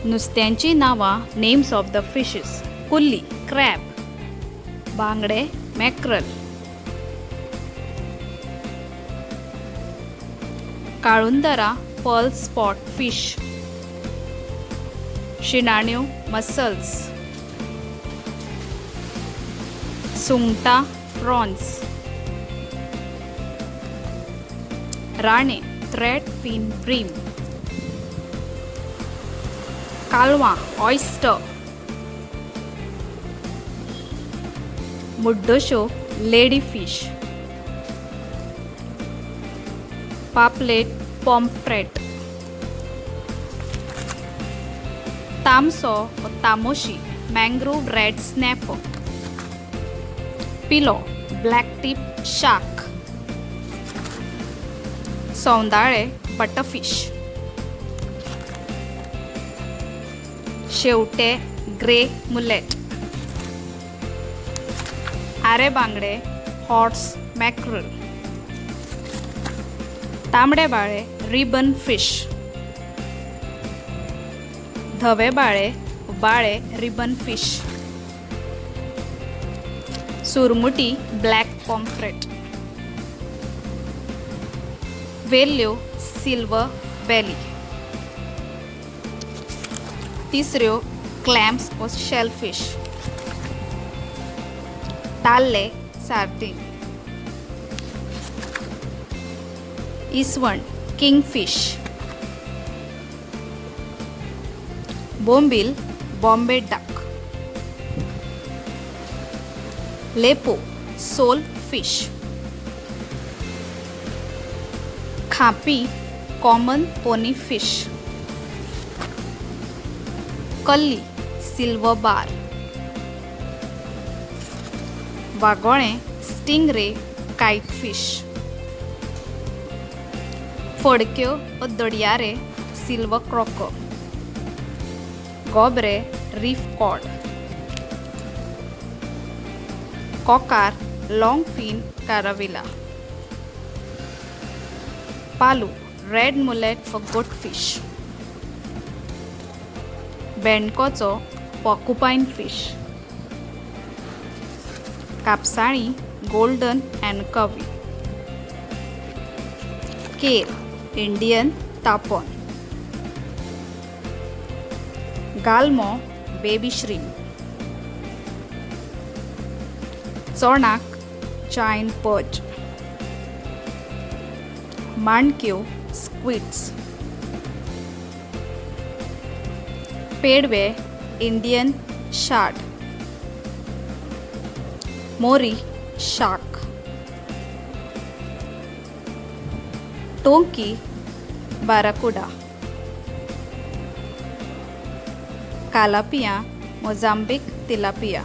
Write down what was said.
नुस्त्यांची नावां names of the fishes कुल्ली crab बांगडे मॅक्रल काळुंदरा पर्ल स्पॉट फिश शिणाण्यो मसल्स सुंगटां प्रॉन्स राणे थ्रेड फिन ब्रीम कालवां ऑयस्टर मुड्डोश्यो लेडी फिश पापलेट पॉम्फ्रेट तामसो व तामोशी मँग्रोव रेड स्नॅपर पिलो ब्लॅक टिप शार्क सौंदाळे बटरफिश शेवटे ग्रे मुलेट आरे बांगडे हॉर्स मॅक्रल तांबडे बाळे रिबन फिश धवे बाळे रिबन फिश सुरमुटी ब्लॅक पॉम्फ्रेट वेल्ल्यो सिल्वर बेली तिसऱ्यो क्लॅम्स व शेलफिश ताल्ले सार्दीन इसवण किंगफिश बोंबील बॉम्बे डक लेपो सोल फिश खापी कॉमन पोनी फिश कल्ली सिल्वर बार वागोळे स्टिंगरे काइट फिश फडक्यो व दडयारे सिल्वर क्रॉको गोबरे रीफ कॉड कॉकार लॉंग फिन काराविला पालू red mullet for good fish बेंडकोचो पॉकुपाइन फिश कापसाळी गोल्डन अँड कवी केर इंडियन तापोन गालमो बेबी श्रीम्प चोणाक जायंट पर्च माणक्यो स्क्विड्स पेडवे इंडियन शार्क मोरी शार्क टोंकी बाराकुडा कालापिया मोजाम्बिक तिलापिया